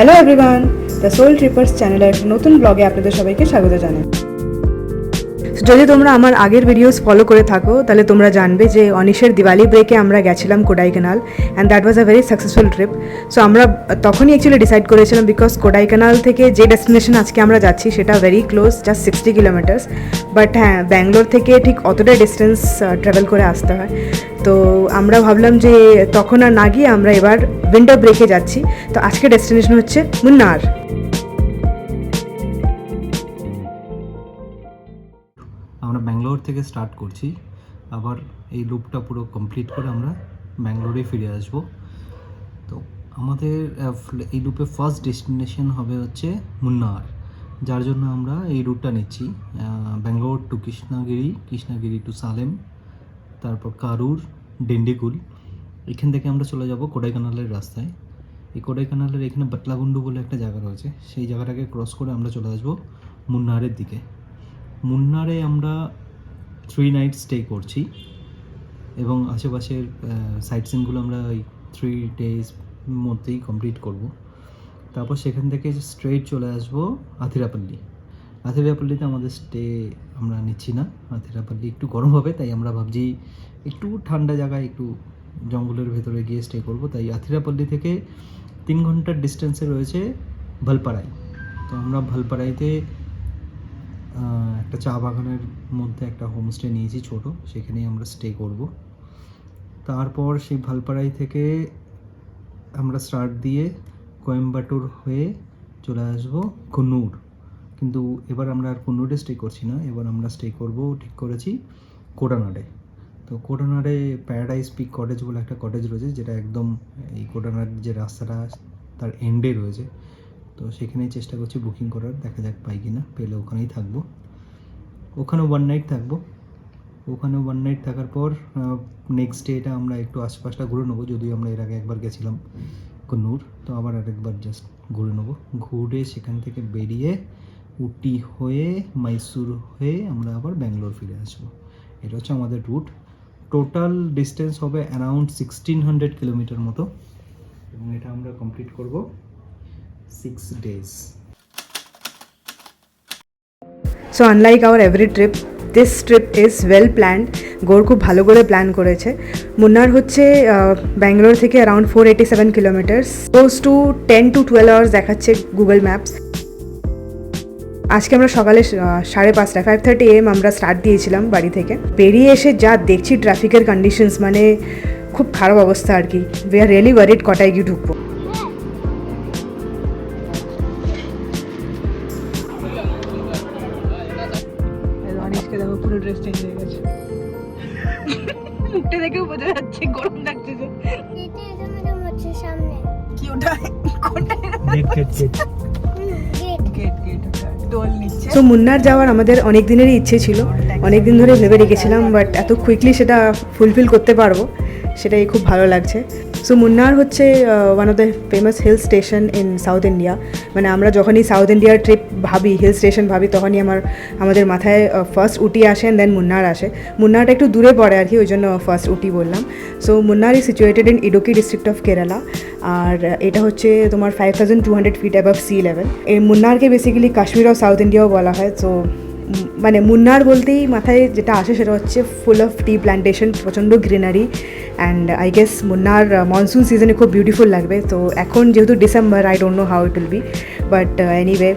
Hello everyone, the soul ট্রিপার্স চ্যানেলের নতুন ব্লগে আপনাদের সবাইকে স্বাগত জানাই। যদি তোমরা আমার আগের ভিডিওস ফলো করে থাকো তাহলে তোমরা জানবে যে অনিশের দিওয়ালি ব্রেকে আমরা গেছিলাম Kodaikanal and that was a very successful trip. So আমরা তখনই অ্যাকচুয়ালি ডিসাইড করেছিলাম বিকজ কোডাইকানাল থেকে যে ডেস্টিনেশন আজকে আমরা যাচ্ছি সেটা very close, just 60 kilometres. But হ্যাঁ, ব্যাঙ্গালোর থেকে ঠিক অতটা ডিস্টেন্স ট্রাভেল করে আসতে হয়। তো আমরা ভাবলাম যে তখন আর না গিয়ে আমরা এবার উইন্টার ব্রেকে যাচ্ছি। তো আজকে ডেস্টিনেশন হচ্ছে মুন্নার। আমরা ব্যাঙ্গালোর থেকে স্টার্ট করছি, আবার এই লুপটা পুরো কমপ্লিট করে আমরা ব্যাঙ্গালোরে ফিরে আসব। তো আমাদের এই লুপে ফার্স্ট ডেস্টিনেশন হবে হচ্ছে মুন্নার, যার জন্য আমরা এই রুটটা নিচ্ছি। ব্যাঙ্গালোর টু কৃষ্ণগিরি টু সালেম, তারপর কারুর, ডিন্ডিগুল। এখান থেকে আমরা চলে যাব কোডাইকানালের রাস্তায়। এই কোডাইকানালের এখানে বাটলাগুন্ডু বলে একটা জায়গা রয়েছে, সেই জায়গাটাকে ক্রস করে আমরা চলে আসবো মুন্নারের দিকে। মুন্নারে আমরা 3 নাইট স্টে করছি এবং আশেপাশের সাইট সিনগুলো আমরা ওই 3 ডেজ মধ্যেই কমপ্লিট করব। তারপর সেখান থেকে স্ট্রেট চলে আসবো আথিরাপল্লিতে আমাদের স্টে আমরা নিচ্ছি না। আথিরাপল্লি একটু গরম হবে, তাই আমরা ভাবছি একটু ঠান্ডা জায়গায়, একটু জঙ্গলের ভেতরে গিয়ে স্টে করব। তাই আথিরাপল্লি থেকে 3 ঘন্টার ডিস্টেন্সে রয়েছে ভালপারাই। তো আমরা ভালপারাইতে একটা চা বাগানের মধ্যে একটা হোমস্টে নিয়েছি ছোট, সেখানেই আমরা স্টে করব। তারপর সেই ভালপারাই থেকে আমরা স্টার্ট দিয়ে কোয়েম্বাটুর হয়ে চলে আসব কুন্নুর। কিন্তু এবার আমরা আর কুন্নুরে স্টে করছি না, এবার আমরা স্টে করব ঠিক করেছি কোডানাডে। তো কোডানাডে প্যারাডাইস পিক কটেজ বলে একটা কটেজ রয়েছে, যেটা একদম এই কোডানাড যে রাস্তাটা তার এন্ডে রয়েছে। তো সেখানেই চেষ্টা করছি বুকিং করার, দেখা যাক পাই কি না, পেলে ওখানেই থাকবো। ওখানেও 1 নাইট থাকবো। ওখানেও 1 নাইট থাকার পর নেক্সট ডেটা আমরা একটু আশপাশটা ঘুরে নেবো, যদিও আমরা এর আগে একবার গেছিলাম কুন্নুর, তো আবার আরেকবার জাস্ট ঘুরে নেবো। ঘুরে সেখান থেকে বেরিয়ে উটি হয়ে মাইসুর হয়ে আমরা আবার ব্যাঙ্গালোর ফিরে আসবো। এটা হচ্ছে আমাদের রুট। টোটাল ডিস্টেন্স হবে অ্যারাউন্ড 1600 কিলোমিটার মতো, এবং এটা আমরা কমপ্লিট করব 6 days. So unlike our every trip, this trip is well planned. গোর খুব ভালো করে প্ল্যান করেছে। মুন্নার হচ্ছে ব্যাঙ্গালোর থেকে around 487 kilometres, close two 10 to 12 hours দেখাচ্ছে গুগল ম্যাপস। আজকে আমরা সকালে 5:30 5:30 AM আমরা স্টার্ট দিয়েছিলাম বাড়ি থেকে। বেরিয়ে এসে যা দেখছি ট্রাফিকের কন্ডিশনস, মানে খুব খারাপ অবস্থা আর কি। উই আর রিয়েলি ওয়ারিড কটায় গিয়ে ঢুকবো। দেখো পুরো ড্রেস চেঞ্জ হয়ে গেছে, মুখটা দেখেও বোঝা যাচ্ছে গরম লাগছে। যে কি ওটা সো মুন্নার যাওয়ার আমাদের অনেক দিনেরই ইচ্ছে ছিল, অনেক দিন ধরে ভেবে রেখেছিলাম, বাট এত কুইকলি সেটা ফুলফিল করতে পারবো সেটাই খুব ভালো লাগছে। সো মুন্নার হচ্ছে one of the famous hill station in South India. মানে আমরা যখনই সাউথ ইন্ডিয়ার ট্রিপ ভাবি, হিল স্টেশন ভাবি, তখনই আমাদের মাথায় ফার্স্ট উটি আসে অ্যান্ড দেন মুন্নার আসে। মুন্নারটা একটু দূরে পড়ে আর কি, ওই জন্য ফার্স্ট উটি বললাম। So Munnar is situated in Idukki district of Kerala, আর এটা হচ্ছে তোমার 5200 ফিট অ্যাবভ সি লেভেল। এই মুন্নারকে বেসিক্যালি কাশ্মীর অফ সাউথ ইন্ডিয়াও বলা হয়। সো মানে মুন্নার বলতেই মাথায় যেটা আসে সেটা হচ্ছে ফুল অফ টি প্ল্যান্টেশন, প্রচণ্ড greenery, and I guess Munnar monsoon সিজনে খুব বিউটিফুল লাগবে। তো এখন যেহেতু December, I don't know how it will be, but anyway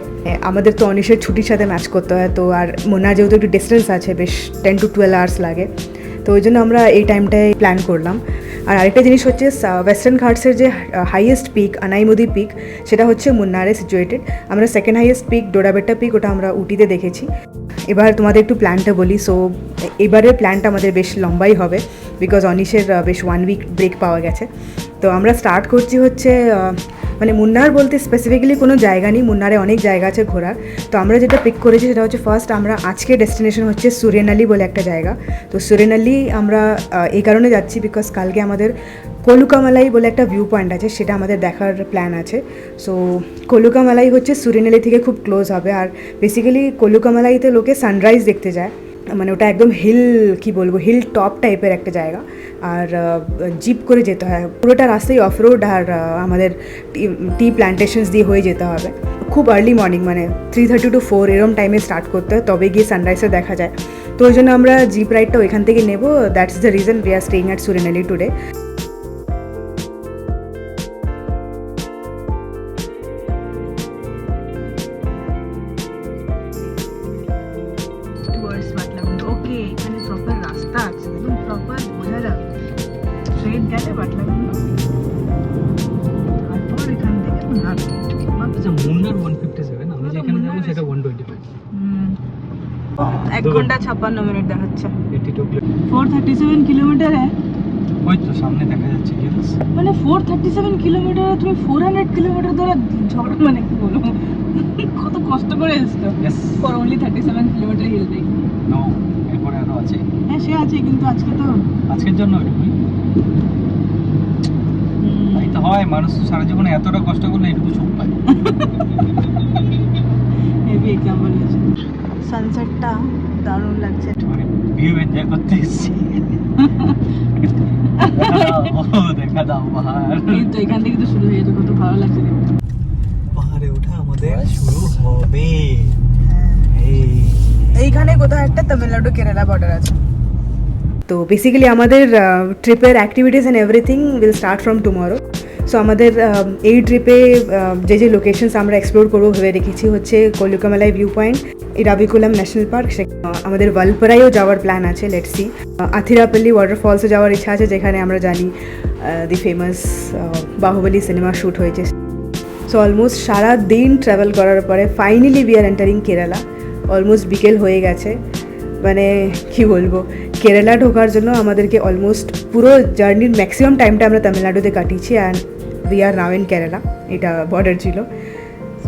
আমাদের তো অনিশের ছুটির সাথে ম্যাচ করতে হয়। তো আর মুন্নার যেহেতু একটু ডিস্টেন্স আছে, বেশ 10 to 12 আওয়ার্স লাগে, তো ওই জন্য আমরা এই টাইমটায় প্ল্যান করলাম। আর আরেকটা জিনিস হচ্ছে ওয়েস্টার্ন ঘাটসের যে হাইয়েস্ট পিক আনাইমুদি পিক, সেটা হচ্ছে মুন্নারে সিচুয়েটেড। আমরা সেকেন্ড হাইয়েস্ট পিক ডোডাবেট্টা পিক, ওটা আমরা উটিতে দেখেছি। এবার তোমাদের একটু প্ল্যানটা বলি। সো এবারের প্ল্যানটা আমাদের বেশ লম্বাই হবে, বিকজ অনিশের বেশ 1 উইক ব্রেক পাওয়া গেছে। তো আমরা স্টার্ট করছি হচ্ছে মানে মুন্নার বলতে স্পেসিফিক্যালি কোনো জায়গা নেই, মুন্নারে অনেক জায়গা আছে ঘোরার। তো আমরা যেটা পিক করেছি সেটা হচ্ছে ফার্স্ট আমরা আজকে ডেস্টিনেশন হচ্ছে সুরেনালি বলে একটা জায়গা। তো সুরেনালি আমরা এই কারণে যাচ্ছি বিকজ কালকে আমাদের কলুকামালাই বলে একটা ভিউ পয়েন্ট আছে, সেটা আমাদের দেখার প্ল্যান আছে। সো কলুকামালাই হচ্ছে সুরেনালি থেকে খুব ক্লোজ হবে, আর বেসিক্যালি কলুকামালাইতে লোকে সানরাইজ দেখতে যায়। মানে ওটা একদম হিল কি বলবো হিল টপ টাইপের একটা জায়গা, আর জিপ করে যেতে হয় পুরোটা রাস্তায় অফ রোড, আর আমাদের টি প্ল্যান্টেশনস দিয়ে হয়ে যেতে হবে। খুব আর্লি মর্নিং মানে 3:30 to 4 এরম টাইমে স্টার্ট করতে হয়, তবে গিয়ে সানরাইজটা দেখা যায়। তো ওই জন্য আমরা জিপ রাইডটা ওইখান থেকে নেবো। That's the reason we are staying at Suryanelli today. Okay, এখানে প্রপার রাস্তা আছে, একদম প্রপার বোঝা যাবে ট্রেন গেলে বাটলাগুন্ড, তারপর এখান থেকে মুন্নার। আচ্ছা, মুন্নার 157, আমি যেখানে যাবো সেটা 125। 1 ঘন্টা 56 মিনিট দেখাচ্ছে। 82 কিলোমিটার, 437 কিলোমিটার। ওই তো সামনে দেখা যাচ্ছে হিলস। মানে 437 কিলোমিটার তুমি 400 কিলোমিটার ধরে ঝগড়া, মানে কি বলবো কত কষ্ট করে এসছো for only 37 kilometre hill break. No, এরপরে আরো আছে। হ্যাঁ সে আছে, কিন্তু আজকে তো আজকের জন্য ওইটুকুই। তাই তো হয়, মানুষ সারা জীবনে এতটা কষ্ট করলে এটুকু সুখ পায়। হেভি এক্সাম্পল আছে। সানসেটটা দারুণ লাগছে, মানে ভিউ এনজয় করতে এসেছি। দেখা দাও পাহাড়, কিন্তু এখান থেকে তো শুরু হয়ে যেত, কত ভালো লাগছে দেখতে। পাহাড়ে ওঠা আমাদের শুরু হবে। এইখানে কোথাও একটা তামিলনাড়ু কেরালা বর্ডার আছে। তো বেসিক্যালি আমাদের ট্রিপের activities and everything will start from tomorrow. So আমাদের এই ট্রিপে যে লোকেশনস আমরা এক্সপ্লোর করবো ভেবে রেখেছি হচ্ছে কল্লুকামালাই view point, Eravikulam national park, আমাদের ভালপারাইও যাওয়ার প্ল্যান আছে, লেটস সি। আথিরাপল্লি ওয়াটারফলসে যাওয়ার ইচ্ছা আছে, যেখানে আমরা জানি দি ফেমাস বাহুবলী সিনেমা শ্যুট হয়েছে। সো অলমোস্ট সারা দিন ট্রাভেল করার পরে finally we are entering Kerala. Almost বিকেল হয়ে গেছে, মানে কি বলবো, কেরালা ঢোকার জন্য আমাদেরকে অলমোস্ট পুরো জার্নির ম্যাক্সিমাম টাইমটা আমরা তামিলনাড়ুতে কাটিয়েছি, and we are now in Kerala. এটা বর্ডার ছিল,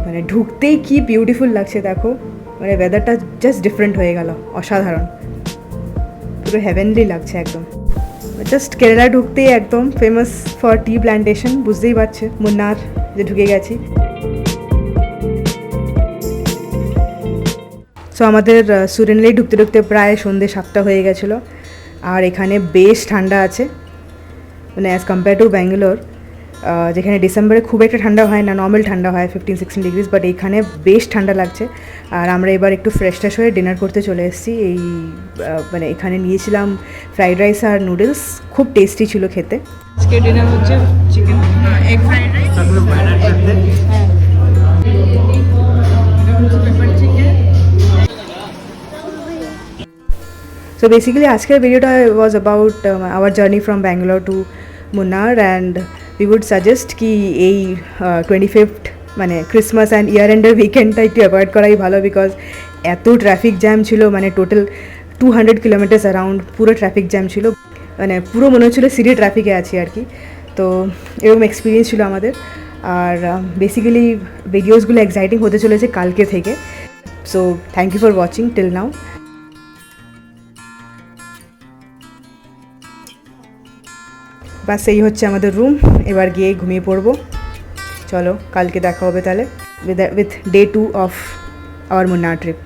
মানে ঢুকতেই কি বিউটিফুল লাগছে দেখো, মানে ওয়েদারটা জাস্ট ডিফারেন্ট হয়ে গেল, অসাধারণ, পুরো হেভেনলি লাগছে একদম। জাস্ট কেরালা ঢুকতেই একদম ফেমাস ফর টি প্ল্যান্টেশন, বুঝতেই পারছে মুন্নার যে ঢুকে গেছি। সো আমাদের সুরেনেলি ঢুকতে ঢুকতে প্রায় সন্ধ্যে 7টা হয়ে গেছিলো, আর এখানে বেশ ঠান্ডা আছে, মানে অ্যাজ কম্পেয়ার টু ব্যাঙ্গালোর, যেখানে ডিসেম্বরে খুব একটা ঠান্ডা হয় না, নর্মাল ঠান্ডা হয় 15-16 ডিগ্রিজ, বাট এইখানে বেশ ঠান্ডা লাগছে। আর আমরা এবার একটু ফ্রেশ ট্রেশ হয়ে ডিনার করতে চলে এসেছি। এই মানে এখানে নিয়েছিলাম ফ্রাইড রাইস আর নুডলস, খুব টেস্টি ছিল খেতে। আজকে ডিনার হচ্ছে chicken egg fried rice, pepper chicken. So basically আজকের ভিডিওটা was about our journey from Bangalore to Munnar, and we would suggest কি এই 25th মানে ক্রিসমাস অ্যান্ড ইয়ার এন্ডের উইকেন্ডটা একটু অ্যাভয়েড করাই ভালো, বিকজ এত ট্রাফিক জ্যাম ছিল, মানে টোটাল 200 কিলোমিটার্স অ্যারাউন্ড পুরো ট্রাফিক জ্যাম ছিল, মানে পুরো মনে হচ্ছিলো সিটি ট্রাফিকে আছি আর কি। তো এরকম এক্সপিরিয়েন্স ছিল আমাদের। আর বেসিক্যালি ভিডিওসগুলো এক্সাইটিং হতে চলেছে কালকে থেকে। So thank you for watching till now. বাস এই হচ্ছে আমাদের রুম, এবার গিয়ে ঘুমিয়ে পড়বো। চলো কালকে দেখা হবে তাহলে with day 2 of our Munnar trip.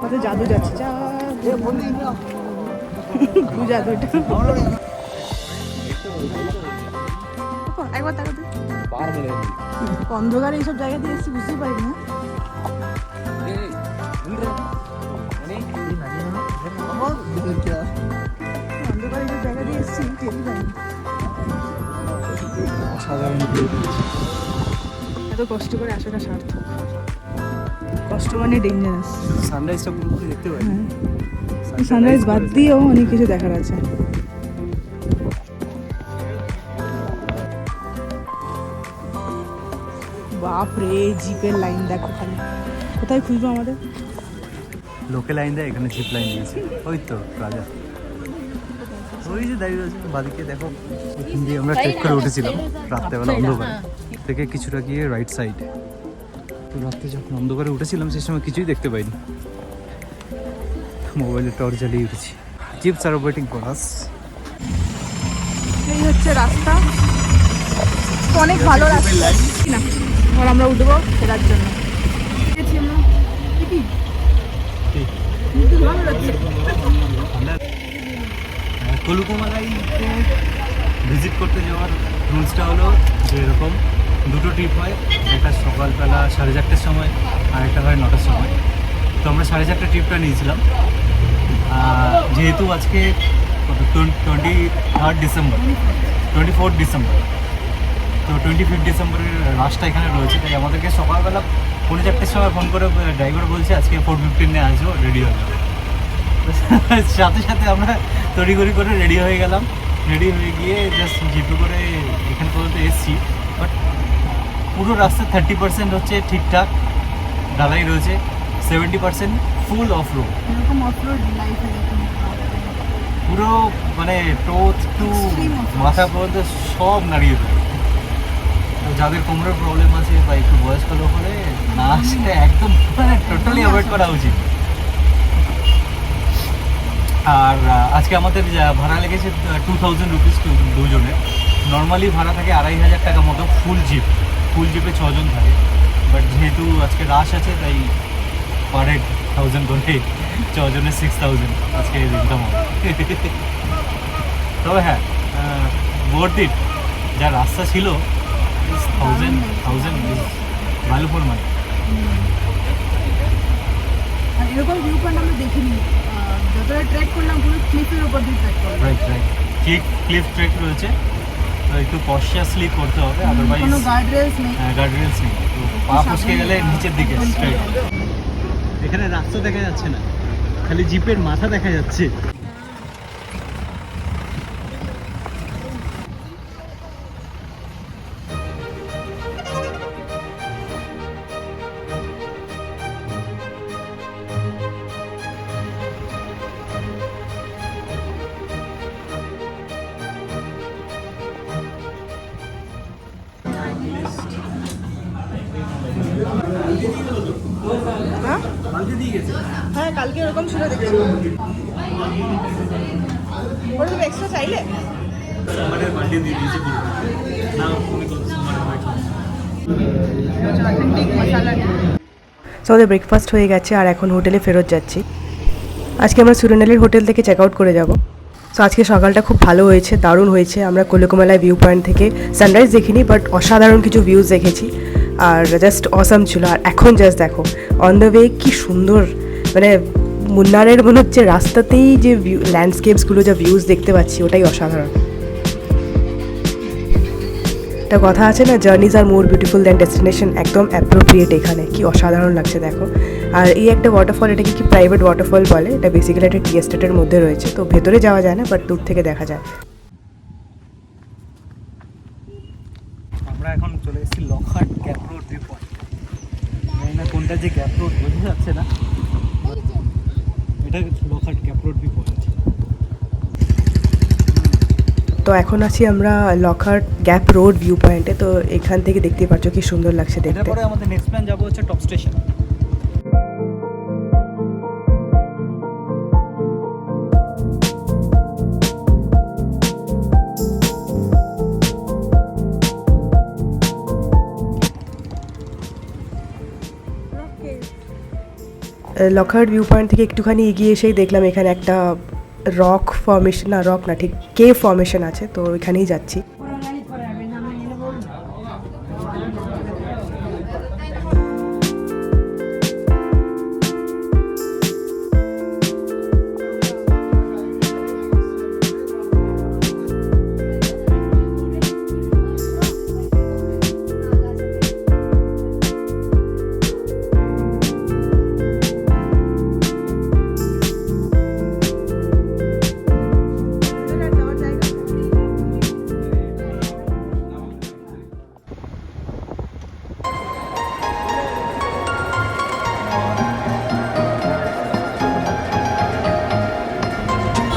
কত জাদু যাচ্ছে, জাদু একবার তাকাতে অন্ধকারে এইসব জায়গা দিয়ে এসেছি বুঝতেই পারি না। অন্ধকারে এইসব জায়গা দিয়ে এসেছি টেরই পাইনি। এত কষ্ট করে আসাটা সার্থক, কষ্ট মানে ডেঞ্জারাস। সানরাইজটা পুরোপুরি দেখতে পাই। সানরাইজ বাদ দিয়েও অনেক কিছু দেখার আছে। বাপরে জিপের লাইন দেখো খালি, কোথায় খুঁজবো আমাদের? লোকে লাইন দেয়, এখানে জিপ লাইন দিয়েছে। ওই তো রাজা, ওই যে দাঁড়িয়ে রয়েছে বাদিকে দেখো। ওইখান দিয়ে আমরা ট্রেক করে উঠেছিলাম রাত্রেবেলা অন্ধকারে থেকে কিছুটা গিয়ে রাইট সাইড। তো রাত্রে যখন অন্ধকারে উঠেছিলাম সেই সময় কিছুই দেখতে পাইনি, মোবাইলে টর্চ জ্বালিয়ে উঠেছি। Jeeps R waiting for us. এই হচ্ছে রাস্তা, অনেক ভালো রাস্তা না। আর আমরা উঠবো ফেরার জন্য। কলুকুমালাইতে ভিজিট করতে যাওয়ার রুলসটা হলো যে এরকম দুটো ট্রিপ হয়, একটা সকালবেলা 4:30টার সময় আর একটা হয় 9টার সময়। তো আমরা 4:30 ট্রিপটা নিয়েছিলাম, যেহেতু আজকে 24 ডিসেম্বর তো 25 ডিসেম্বরের লাস্টটা এখানে রয়েছে। তাই আমাদেরকে সকালবেলা 4:45 সময় ফোন করে ড্রাইভার বলছে আজকে 4:15 আসবো, রেডি হয়ে যাবো। সাথে সাথে আমরা তড়িঘড়ি করে রেডি হয়ে গেলাম। রেডি হয়ে গিয়ে জাস্ট জিপে করে এখান পর্যন্ত এসেছি। বাট পুরো রাস্তা 30% হচ্ছে ঠিকঠাক ঢালাই রয়েছে, 70% ফুল অফ রোড। পুরো মানে টোথ টু মাথা পর্যন্ত সব নাড়িয়ে দেবে। তো যাদের কোমরের প্রবলেম আছে বা একটু বয়স্ক লোক হলে না আসলে একদম মানে টোটালি অ্যাভয়েড করা উচিত। আর আজকে আমাদের ভাড়া লেগেছে 2000 রুপিস দুজনের। নর্মালি ভাড়া থাকে 2500 টাকা মতো ফুল জিপে 6 জন থাকে। বাট যেহেতু আজকে রাশ আছে তাই পার হেড 1000 করে, 6 জনের 6000 আজকে ইনকাম হবে। তবে হ্যাঁ, worth it। যা রাস্তা ছিল 1000 ভ্যালু ফর মানি। আর এরকম ভিউ পয়েন্ট আমরা দেখিনি, যতটা ট্রেক করলাম পুরো ক্লিফের উপর দিয়ে ট্রেক করলাম। রাইট ক্লিফ ট্রেক রয়েছে, তো একটু কনসিয়াসলি করতে হবে, আদারওয়াইজ কোনো গার্ডরেলস নেই। গার্ডরেলস নেই, তো পা ফসকে গেলে নিচের দিকে স্ট্রেট। এখানে রাস্তা দেখা যাচ্ছে না, খালি জিপের মাথা দেখা যাচ্ছে। হ্যাঁ কালকে এরকম ছিল দেখছি। ওটা তুমি এক্সট্রা চাইলে? সো আমাদের ব্রেকফাস্ট হয়ে গেছে আর এখন হোটেলে ফেরত যাচ্ছি। আজকে আমরা সুরেনেলের হোটেল থেকে চেক আউট করে যাব। সো আজকে সকালটা খুব ভালো হয়েছে, দারুণ হয়েছে। আমরা কলুকুমালায় ভিউ পয়েন্ট থেকে সানরাইজ দেখিনি, বাট অসাধারণ কিছু ভিউজ দেখেছি আর জাস্ট অসাম ছিল। আর এখন জাস্ট দেখো অন দ্য ওয়ে কি সুন্দর, মানে মুন্নারের মনে হচ্ছে রাস্তাতেই যে ভিউ ল্যান্ডস্কেপসগুলো যা ভিউজ দেখতে পাচ্ছি ওটাই অসাধারণ। একটা কথা আছে না, জার্নিজ আর মোর বিউটিফুল দ্যান ডেস্টিনেশন, একদম অ্যাপ্রোপ্রিয়েট এখানে। কি অসাধারণ লাগছে দেখো। আর এই একটা ওয়াটারফল, এটাকে কি প্রাইভেট ওয়াটারফল বলে, এটা বেসিক্যালি একটা টি এস্টেটের মধ্যে রয়েছে, তো ভেতরে যাওয়া যায় না বাট দূর থেকে দেখা যায়। আমরা এখন চলে এসেছি Lockhart gap road view point. জানি না কোনটা যে গ্যাপ রোড বোঝা যাচ্ছে না, এটা Lockhart gap road view point. তো এখন আছি আমরা লকহার্ট গ্যাপ রোড ভিউ পয়েন্টে। তো এখান থেকে দেখতে পাচ্ছ কি সুন্দর লাগছে দেখতে। এরপরে আমাদের নেক্সট প্ল্যান যাবো হচ্ছে top station. Lockhart view point থেকে একটুখানি এগিয়ে এসেই দেখলাম এখানে একটা রক ফর্মেশন, না রক না ঠিক কেভ ফর্মেশন আছে, তো এখানেই যাচ্ছি।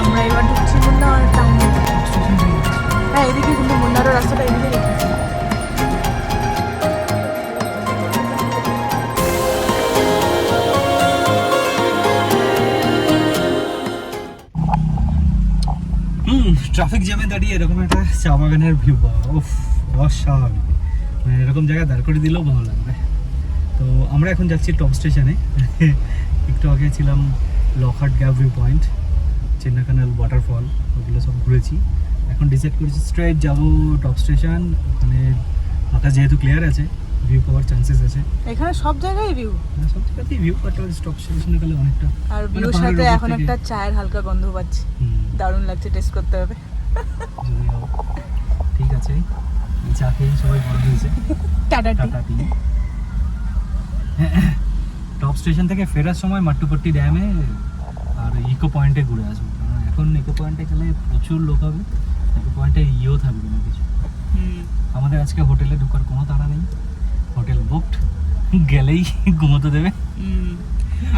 আমরা এবার ঢুকছি মুন্নার টাউনে। হ্যাঁ, এদিকে কিন্তু মুন্নারের রাস্তাটা এদিকে রেখেছি। ট্রাফিক জ্যামে দাঁড়িয়ে এরকম একটা চা বাগানের ভিউ পাওয়া উফ অস্বাভাবিক, মানে এরকম জায়গায় দাঁড় করে দিলেও ভালো লাগবে। তো আমরা এখন যাচ্ছি টপ স্টেশনে। একটু আগে ছিলাম Lockhart gap view point, Chinnakanal waterfall, ওগুলো সব ঘুরেছি। এখন ডিসাইড করেছি স্ট্রেট যাবো টপ স্টেশন। ওখানে আকাশ যেহেতু ক্লিয়ার আছে, ভিউ পাওয়ার চান্সেস আছে। এখানে সব জায়গায় ভিউ, সব জায়গাতেই ভিউ পাওয়াটা টপ স্টেশনে গেলে অনেকটা। আর মানে ভিউর পাহাড়ের সাথে উপর এখন থেকে- একটা চায়ের হালকা গন্ধ পাচ্ছি, দারুণ লাগছে, টেস্ট করতে হবে। যদিও ঠিক আছে, চা খেয়ে সবাই বড় হয়েছে। টাটা টি। টাটা টি। টপ স্টেশন থেকে ফেরার সময় মাট্টুপট্টি ড্যামে আর ইকো পয়েন্টে ঘুরে আসবো, কারণ এখন ইকো পয়েন্টে গেলে প্রচুর লোক হবে, ইকো পয়েন্টে ইয়েও থাকবে না কিছু। আমাদের আজকে হোটেলে ঢোকার কোনো তাড়া নেই, হোটেল বুকড, গেলেই ঘুমোতে দেবে।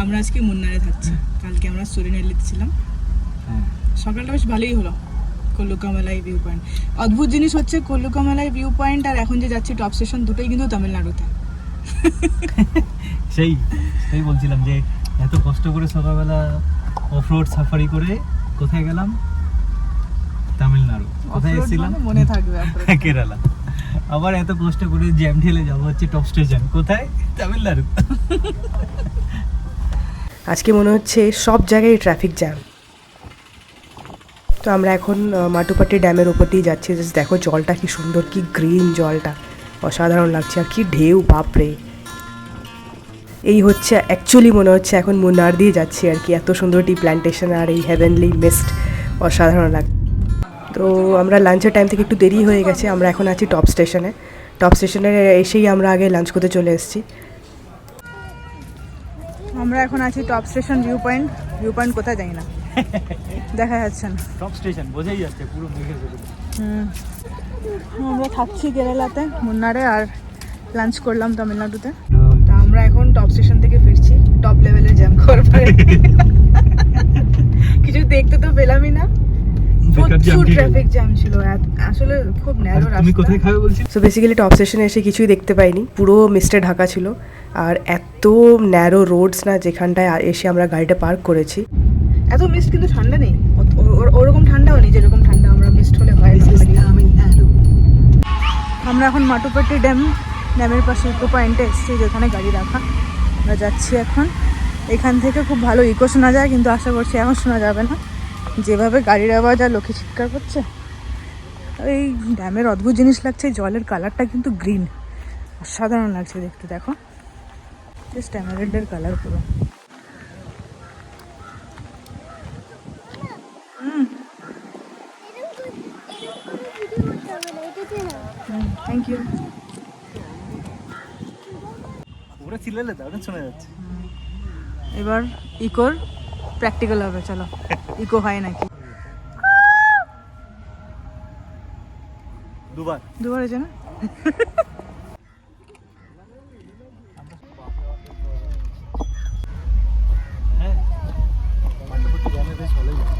আমরা আজকে মুন্নারে থাকছি, কালকে আমরা সরিনাইলিতে ছিলাম। হ্যাঁ, সকালটা বেশ ভালোই হলো। কল্লুকামালাই ভিউ পয়েন্ট, অদ্ভুত জিনিস হচ্ছে কল্লুকামালাই ভিউ পয়েন্ট আর এখন যে যাচ্ছি টপ স্টেশন, দুটোই কিন্তু তামিলনাড়ুতে। সেই সেই বলছিলাম যে এত কষ্ট করে সকালবেলা অফ রোড সাফারি করে কোথায় গেলাম? তামিলনাড়ু। কোথায় Off-road এসেছিলাম? মানে মনে থাকবে off-road। কেরালা। আবার এত কষ্ট করে জ্যাম ঠেলে যাবো হচ্ছে টপ স্টেশন, কোথায়? তামিলনাড়ু। আজকে মনে হচ্ছে সব জায়গায় ট্রাফিক জ্যাম। তো আমরা এখন মাটুপাটি ড্যামের ওপর দিয়ে যাচ্ছি। জাস্ট দেখো জলটা কি সুন্দর, কি গ্রিন জলটা, অসাধারণ লাগছে। আর কি ঢেউ, বাপরে। এই হচ্ছে অ্যাকচুয়ালি মনে হচ্ছে এখন মুন্নার দিয়ে যাচ্ছি আর কি, এত সুন্দর টি প্ল্যান্টেশন আর এই হেভেনলি মিস্ট, অসাধারণ লাগছে। তো আমরা লাঞ্চের টাইম থেকে একটু দেরি হয়ে গেছে, আমরা এখন আছি টপ স্টেশনে। টপ স্টেশনে এসেই আমরা আগে লাঞ্চ করতে চলে এসেছি। আমরা এখন আছি top station view point. View point কোথায় যাই না, দেখা যাচ্ছে না। টপ স্টেশন বোঝাই যাচ্ছে পুরো মেঘে চলে। আমরা থাকছি কেরালাতে মুন্নারে, আর লাঞ্চ করলাম তামিলনাড়ুতে। তা আমরা এখন টপ স্টেশন থেকে ফিরছি, টপ লেভেলের জ্যাম করার পরে। কিছু দেখতে তো পেলামই না, প্রচুর ট্রাফিক জ্যাম ছিল, আসলে খুব ন্যারো তুমি রাস্তা। কোথায় খাবে বলছি? সো বেসিক্যালি টপ স্টেশনে এসে কিছুই দেখতে পাইনি, পুরো মিস্টে ঢাকা ছিল। আর এত ন্যারো রোডস না, যেখানটায় এসে আমরা গাড়িটা পার্ক করেছি। এত মিস্ট কিন্তু ঠান্ডা নেই, ওরকম ঠান্ডাও নেই যেরকম ঠান্ডা আমরা মিস্ট হলে হয়। আমরা এখন মাটুপাটি ড্যামের পাশে ইকো পয়েন্টে এসেছি, যেখানে গাড়ি রাখা। আমরা যাচ্ছি এখন, এখান থেকে খুব ভালো ইকো শোনা যায়, কিন্তু আশা করছি এখন শোনা যাবে না, যেভাবে গাড়ির আওয়াজ আর লোকে চিৎকার করছে। এই ড্যামের অদ্ভুত জিনিস লাগছে, জলের কালারটা কিন্তু গ্রিন, অসাধারণ লাগছে দেখতে। দেখো জাস্ট এমারেল্ডের কালার পুরো। Thank you. ওরা চিল্লালে দারুণ শোনা যাচ্ছে। এবার ইকোর প্র্যাকটিক্যাল হবে, চলো ইকো হয় নাকি। দুবার হয়েছে না? হ্যাঁ, মাটুপট্টি ড্যামে বেশ ভালোই লাগে।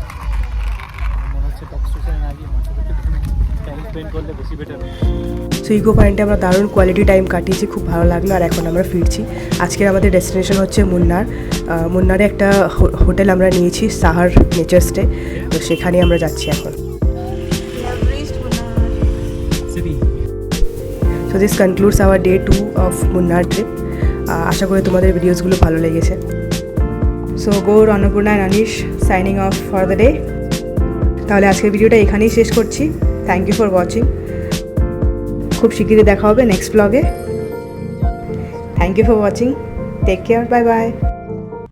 মনে হচ্ছে টপ স্টেশনে না গিয়ে মাটুপট্টি টাইম স্পেন্ড করলে বেশি বেটার হবে। সো ইকো পয়েন্টে আমরা দারুণ কোয়ালিটি টাইম কাটিয়েছি, খুব ভালো লাগলো। আর এখন আমরা ফিরছি। আজকের আমাদের ডেস্টিনেশন হচ্ছে মুন্নার। মুন্নারে একটা হোটেল আমরা নিয়েছি, সাহার নেচার স্টে, তো সেখানে আমরা যাচ্ছি এখন। City. So this concludes our day 2 of Munnar trip. আশা করি তোমাদের ভিডিওসগুলো ভালো লেগেছে। So Gaur, Annapurna and Anish signing off for the day. তাহলে আজকের ভিডিওটা এখানেই শেষ করছি। Thank you for watching. খুব শিগগিরই দেখা হবে নেক্সট ব্লগে। Thank you for watching. Take care, bye by.